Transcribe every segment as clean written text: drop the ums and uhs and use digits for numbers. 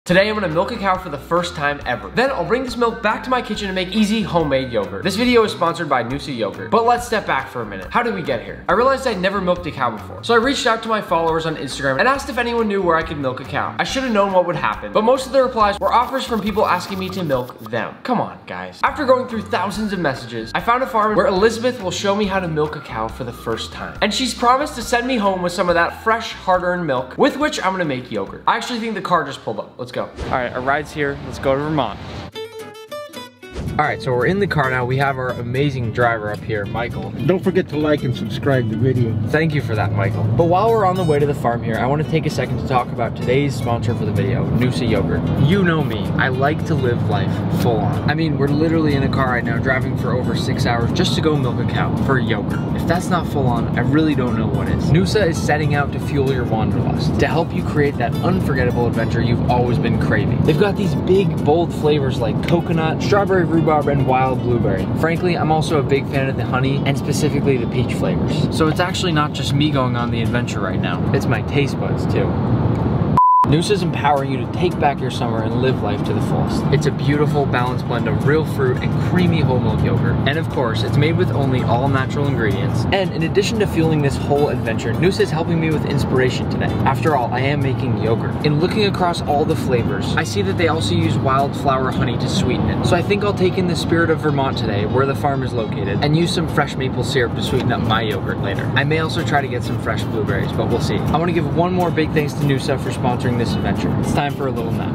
Today I'm gonna milk a cow for the first time ever. Then I'll bring this milk back to my kitchen and make easy homemade yogurt. This video is sponsored by Noosa Yogurt. But let's step back for a minute. How did we get here? I realized I'd never milked a cow before. So I reached out to my followers on Instagram and asked if anyone knew where I could milk a cow. I should have known what would happen, but most of the replies were offers from people asking me to milk them. Come on, guys. After going through thousands of messages, I found a farm where Elizabeth will show me how to milk a cow for the first time. And she's promised to send me home with some of that fresh, hard-earned milk, with which I'm gonna make yogurt. I actually think the car just pulled up. Let's go. All right, our ride's here. Let's go to Vermont. All right, so we're in the car now. We have our amazing driver up here, Michael. Don't forget to like and subscribe the video. Thank you for that, Michael. But while we're on the way to the farm here, I want to take a second to talk about today's sponsor for the video, Noosa Yogurt. You know me, I like to live life full on. I mean, we're literally in a car right now driving for over 6 hours just to go milk a cow for yogurt. If that's not full on, I really don't know what is. Noosa is setting out to fuel your wanderlust, to help you create that unforgettable adventure you've always been craving. They've got these big, bold flavors like coconut, strawberry rhubarb, and wild blueberry. Frankly, I'm also a big fan of the honey and specifically the peach flavors. So it's actually not just me going on the adventure right now, it's my taste buds too. Noosa is empowering you to take back your summer and live life to the fullest. It's a beautiful, balanced blend of real fruit and creamy whole milk yogurt. And of course, it's made with only all natural ingredients. And in addition to fueling this whole adventure, Noosa is helping me with inspiration today. After all, I am making yogurt. In looking across all the flavors, I see that they also use wildflower honey to sweeten it. So I think I'll take in the spirit of Vermont today, where the farm is located, and use some fresh maple syrup to sweeten up my yogurt later. I may also try to get some fresh blueberries, but we'll see. I want to give one more big thanks to Noosa for sponsoring this adventure. It's time for a little nap.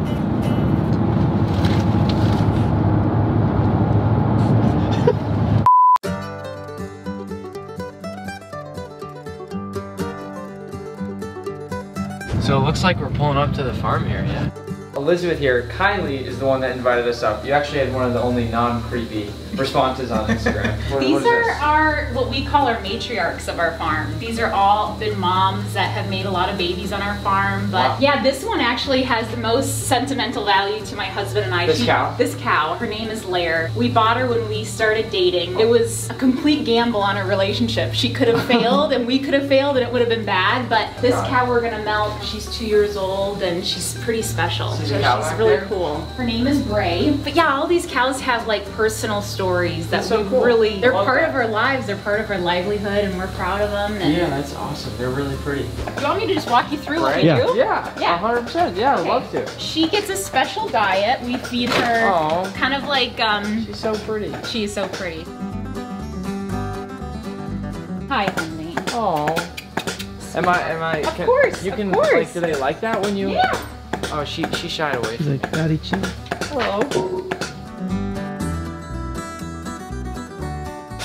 So it looks like we're pulling up to the farm here, yeah. Elizabeth here kindly is the one that invited us up. You actually had one of the only non-creepy responses on Instagram. These are what we call our matriarchs of our farm. These are all been moms that have made a lot of babies on our farm. But wow. Yeah, this one actually has the most sentimental value to my husband and I. This cow? This cow. Her name is Lair. We bought her when we started dating. It was a complete gamble on our relationship. She could have failed and we could have failed and it would have been bad. But this cow we're gonna milk, she's 2 years old and she's pretty special. She's really cool. Her name is Bray. But yeah, all these cows have like personal stories that we really, they're part of our lives, they're part of our livelihood and we're proud of them. And yeah, that's awesome. They're really pretty. You want me to just walk you through what we do? Yeah, 100%. Yeah, I'd love to. She gets a special diet. We feed her kind of like, she's so pretty. She's so pretty. Hi, honey. Oh. Am I? Of course. You can, like, do they like that when you? Yeah. Oh, she shied away. She's like, Daddy, chill. Hello.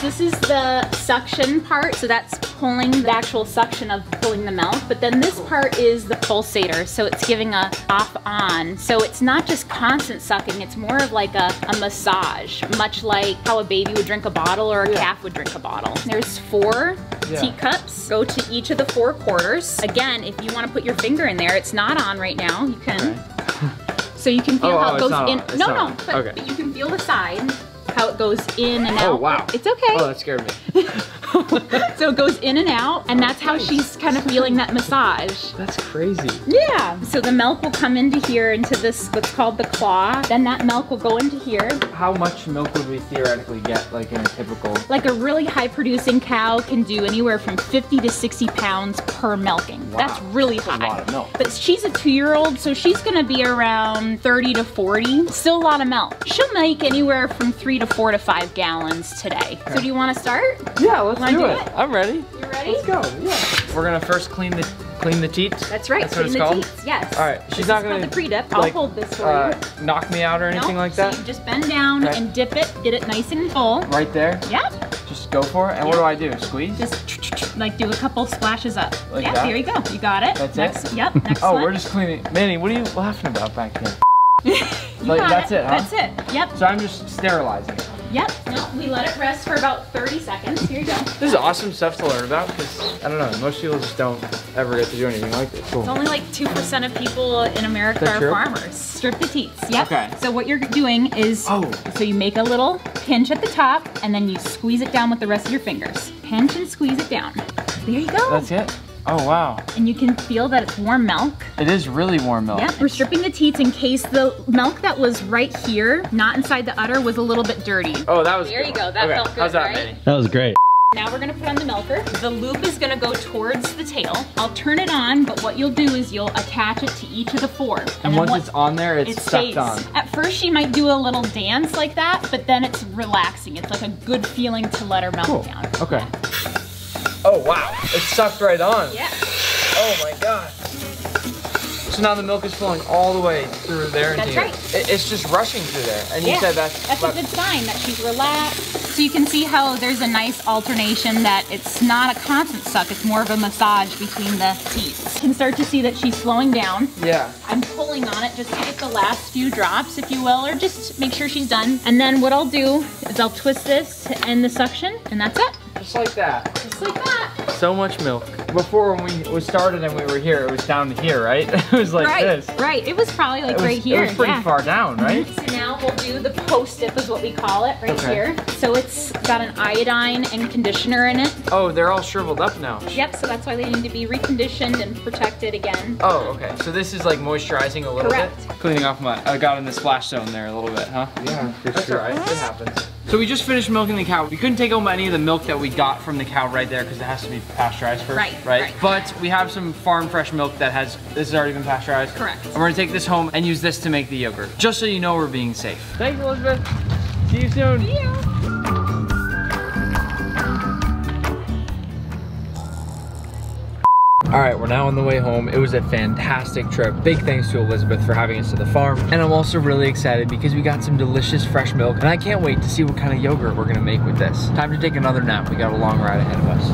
This is the suction part, so that's pulling the actual suction of pulling the milk, but then this part is the pulsator, so it's giving a off-on. So it's not just constant sucking, it's more of like a massage, much like how a baby would drink a bottle or a calf would drink a bottle. There's 4 teacups, go to each of the 4 quarters. Again, if you want to put your finger in there, it's not on right now, you can. So you can feel how it goes in. But you can feel the side. How it goes in and out. Oh, wow. It's okay. Oh, that scared me. So it goes in and out, and that's how she's kind of feeling that massage. That's crazy. Yeah. So the milk will come into here, into this, what's called the claw. Then that milk will go into here. How much milk would we theoretically get, like in a typical? Like a really high producing cow can do anywhere from 50 to 60 pounds per milking. Wow. That's really high. That's a lot of milk. But she's a 2-year-old, so she's gonna be around 30 to 40. Still a lot of milk. She'll make anywhere from 3 to 4 to 5 gallons today. Okay. So do you want to start? Yeah, let's do it. I'm ready. You ready? Let's go. Yeah. We're gonna first clean the teats. That's right. That's what it's called. Teats. Yes. All right. She's not gonna the pre-dip. I'll hold this for you. Knock me out or anything like that. So you just bend down and dip it. Get it nice and full. Right there. Yep. Just go for it. And what do I do? Squeeze? Just like do a couple splashes up. Like that? There you go. You got it. That's it. Yep. Next one. We're just cleaning. Manny, what are you laughing about back there? That's it, huh? That's it. Yep. So I'm just sterilizing it. Yep. No, we let it rest for about 30 seconds. Here you go. This is awesome stuff to learn about because, I don't know, most people just don't ever get to do anything like this. Cool. It's only like 2% of people in America are farmers. Strip the teats. Yep. Okay. So what you're doing is, so you make a little pinch at the top and then you squeeze it down with the rest of your fingers. Pinch and squeeze it down. There you go. That's it? Oh, wow. And you can feel that it's warm milk. It is really warm milk. Yeah, we're stripping the teats in case the milk that was right here, not inside the udder, was a little bit dirty. Oh, that was There good. you go, that felt good, How's that, right? Manny? That was great. Now we're gonna put on the milker. The loop is gonna go towards the tail. I'll turn it on, but what you'll do is you'll attach it to each of the four. And then once it's on there, it's stuck on. At first she might do a little dance like that, but then it's relaxing. It's like a good feeling to let her melt down. Okay. Oh, wow. It's sucked right on. Yeah. Oh my God. So now the milk is flowing all the way through there. That's right. It's just rushing through there. And you said that's a good sign that she's relaxed. So you can see how there's a nice alternation, that it's not a constant suck, it's more of a massage between the teeth. You can start to see that she's slowing down. Yeah. I'm pulling on it just to get the last few drops, if you will, or just make sure she's done. And then what I'll do is I'll twist this to end the suction, and that's it. Just like that. Just like that. So much milk. Before when we started and we were here, it was down to here, right? It was like this. Right, it was probably like right here. It was pretty far down, right? So now we'll do the post-dip is what we call it, right here. So it's got an iodine and conditioner in it. Oh, they're all shriveled up now. Yep, so that's why they need to be reconditioned and protected again. Oh, okay. So this is like moisturizing a little bit? Cleaning off I got in the splash zone there a little bit, huh? Yeah, for That's sure. all right, it happens. So we just finished milking the cow. We couldn't take home any of the milk that we got from the cow right there because it has to be pasteurized first, right? But we have some farm fresh milk that this has already been pasteurized. Correct. And we're gonna take this home and use this to make the yogurt. Just so you know we're being safe. Thanks, Elizabeth. See you soon. See ya. All right, we're now on the way home. It was a fantastic trip. Big thanks to Elizabeth for having us to the farm. And I'm also really excited because we got some delicious fresh milk, and I can't wait to see what kind of yogurt we're gonna make with this. Time to take another nap. We got a long ride ahead of us.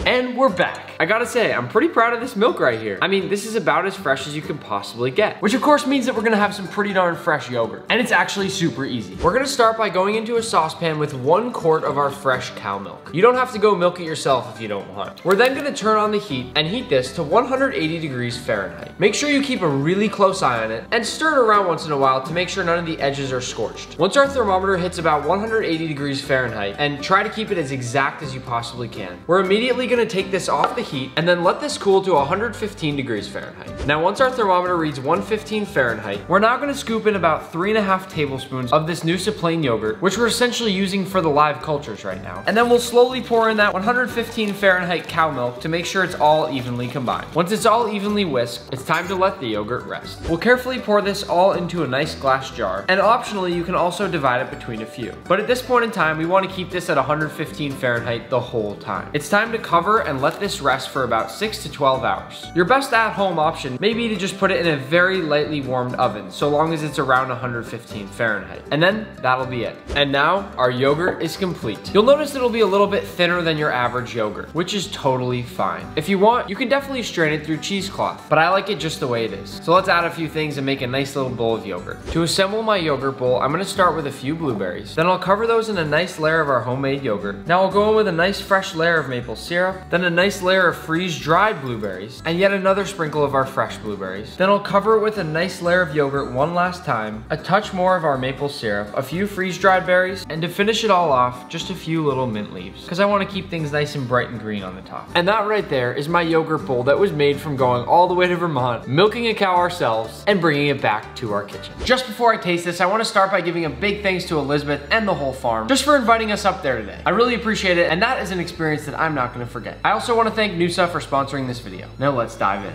And we're back. I gotta say, I'm pretty proud of this milk right here. I mean, this is about as fresh as you can possibly get, which of course means that we're gonna have some pretty darn fresh yogurt. And it's actually super easy. We're gonna start by going into a saucepan with 1 quart of our fresh cow milk. You don't have to go milk it yourself if you don't want. We're then gonna turn on the heat and heat this to 180 degrees Fahrenheit. Make sure you keep a really close eye on it and stir it around once in a while to make sure none of the edges are scorched. Once our thermometer hits about 180 degrees Fahrenheit, and try to keep it as exact as you possibly can, we're immediately gonna take this off the heat and then let this cool to 115 degrees Fahrenheit. Now once our thermometer reads 115 Fahrenheit, we're now gonna scoop in about 3.5 tablespoons of this Noosa plain yogurt, which we're essentially using for the live cultures right now. And then we'll slowly pour in that 115 Fahrenheit cow milk to make sure it's all evenly combined. Once it's all evenly whisked, it's time to let the yogurt rest. We'll carefully pour this all into a nice glass jar, and optionally you can also divide it between a few. But at this point in time, we wanna keep this at 115 Fahrenheit the whole time. It's time to cover and let this rest for about 6 to 12 hours. Your best at-home option may be to just put it in a very lightly warmed oven, so long as it's around 115 Fahrenheit. And then that'll be it. And now our yogurt is complete. You'll notice it'll be a little bit thinner than your average yogurt, which is totally fine. If you want, you can definitely strain it through cheesecloth, but I like it just the way it is. So let's add a few things and make a nice little bowl of yogurt. To assemble my yogurt bowl, I'm gonna start with a few blueberries. Then I'll cover those in a nice layer of our homemade yogurt. Now I'll go in with a nice fresh layer of maple syrup, then a nice layer of freeze-dried blueberries, and yet another sprinkle of our fresh blueberries. Then I'll cover it with a nice layer of yogurt one last time, a touch more of our maple syrup, a few freeze-dried berries, and to finish it all off, just a few little mint leaves, because I want to keep things nice and bright and green on the top. And that right there is my yogurt bowl that was made from going all the way to Vermont, milking a cow ourselves, and bringing it back to our kitchen. Just before I taste this, I want to start by giving a big thanks to Elizabeth and the whole farm, just for inviting us up there today. I really appreciate it, and that is an experience that I'm not going to forget. I also want to thank Noosa for sponsoring this video. Now let's dive in.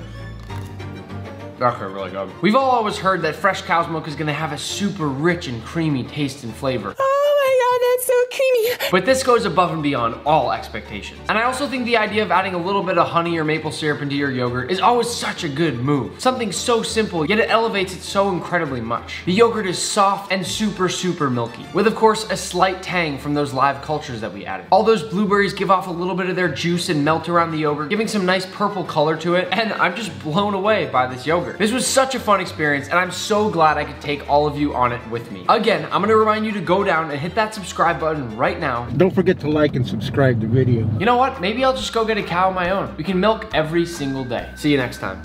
Okay, really good. We've all always heard that fresh cow's milk is gonna have a super rich and creamy taste and flavor. That's so creamy. But this goes above and beyond all expectations. And I also think the idea of adding a little bit of honey or maple syrup into your yogurt is always such a good move. Something so simple, yet it elevates it so incredibly much. The yogurt is soft and super milky, with of course a slight tang from those live cultures that we added. All those blueberries give off a little bit of their juice and melt around the yogurt, giving some nice purple color to it, and I'm just blown away by this yogurt. This was such a fun experience, and I'm so glad I could take all of you on it with me. Again, I'm gonna remind you to go down and hit that subscribe button right now. Don't forget to like and subscribe the video. You know what? Maybe I'll just go get a cow of my own. We can milk every single day. See you next time.